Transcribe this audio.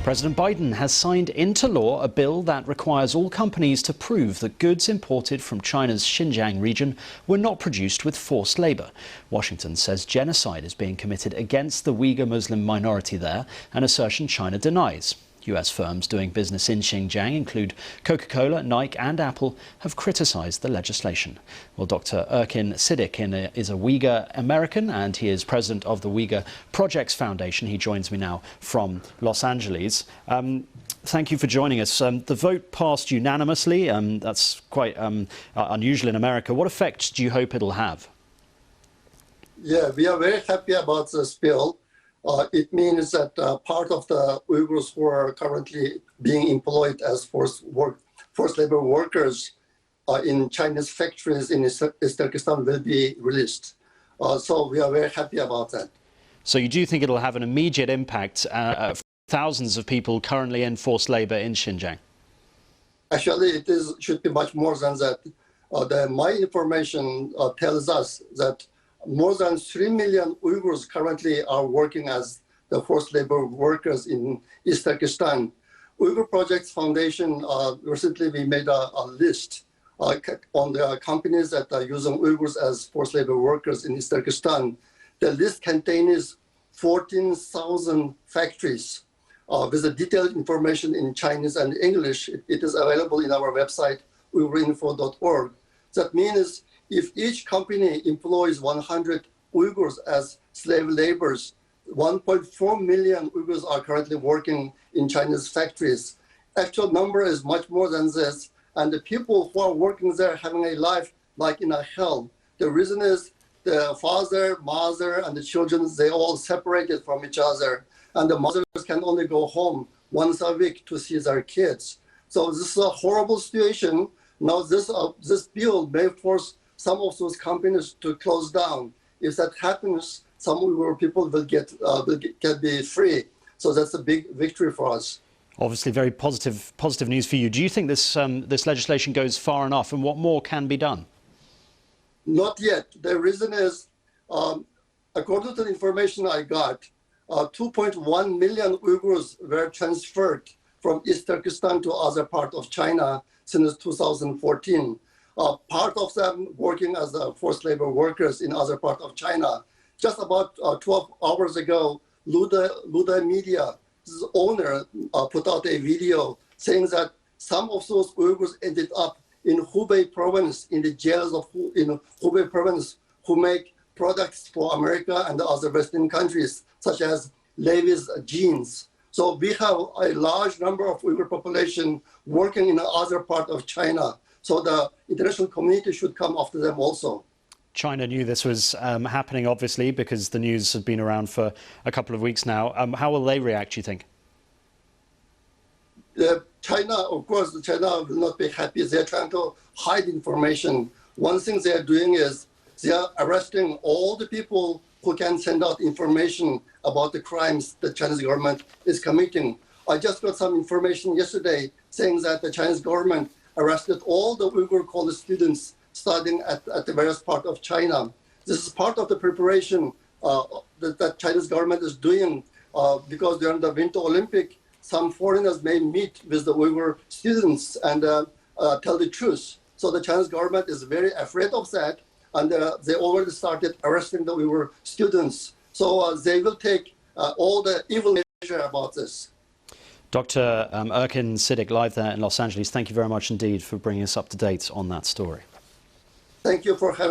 President Biden has signed into law a bill that requires all companies to prove that goods imported from China's Xinjiang region were not produced with forced labour. Washington says genocide is being committed against the Uyghur Muslim minority there, an assertion China denies. US firms doing business in Xinjiang include Coca-Cola, Nike and Apple have criticised the legislation. Well, Dr. Erkin Sidick is a Uyghur American and he is president of the Uyghur Projects Foundation. He joins me now from Los Angeles. Thank you for joining us. The vote passed unanimously. That's quite unusual in America. What effect do you hope it'll have? Yeah, we are very happy about this bill. It means that part of the Uyghurs who are currently being employed as forced labor workers in Chinese factories in East Turkestan will be released. So we are very happy about that. So you do think it'll have an immediate impact for thousands of people currently in forced labor in Xinjiang? Actually, it should be much more than that. My information tells us that more than 3 million Uyghurs currently are working as the forced labor workers in East Turkestan. Uyghur Projects Foundation, recently we made a list on the companies that are using Uyghurs as forced labor workers in East Turkestan. The list contains 14,000 factories with the detailed information in Chinese and English. It is available in our website, uyghurinfo.org. That means if each company employs 100 Uyghurs as slave laborers, 1.4 million Uyghurs are currently working in Chinese factories. Actual number is much more than this. And the people who are working there having a life like in a hell. The reason is the father, mother, and the children, they all separated from each other. And the mothers can only go home once a week to see their kids. So this is a horrible situation. Now this bill may force some of those companies to close down. If that happens, some Uyghur people will be free. So that's a big victory for us. Obviously, very positive news for you. Do you think this legislation goes far enough, and what more can be done? Not yet. The reason is, according to the information I got, 2.1 million Uyghurs were transferred from East Turkestan to other part of China since 2014. Part of them working as forced labor workers in other part of China. Just about 12 hours ago, Luda Media, this owner, put out a video saying that some of those Uyghurs ended up in Hubei province, in the jails in Hubei province, who make products for America and the other Western countries, such as Levi's jeans. So we have a large number of Uyghur population working in other part of China. So the international community should come after them also. China knew this was happening, obviously, because the news had been around for a couple of weeks now. How will they react, do you think? China, of course, China will not be happy. They're trying to hide information. One thing they are doing is they are arresting all the people who can send out information about the crimes the Chinese government is committing. I just got some information yesterday saying that the Chinese government arrested all the Uyghur college students studying at the various parts of China. This is part of the preparation that Chinese government is doing because during the Winter Olympic, some foreigners may meet with the Uyghur students and tell the truth. So the Chinese government is very afraid of that, and they already started arresting the Uyghur students. So they will take all the evil measure about this. Dr. Erkin Sidick, live there in Los Angeles, thank you very much indeed for bringing us up to date on that story. Thank you for having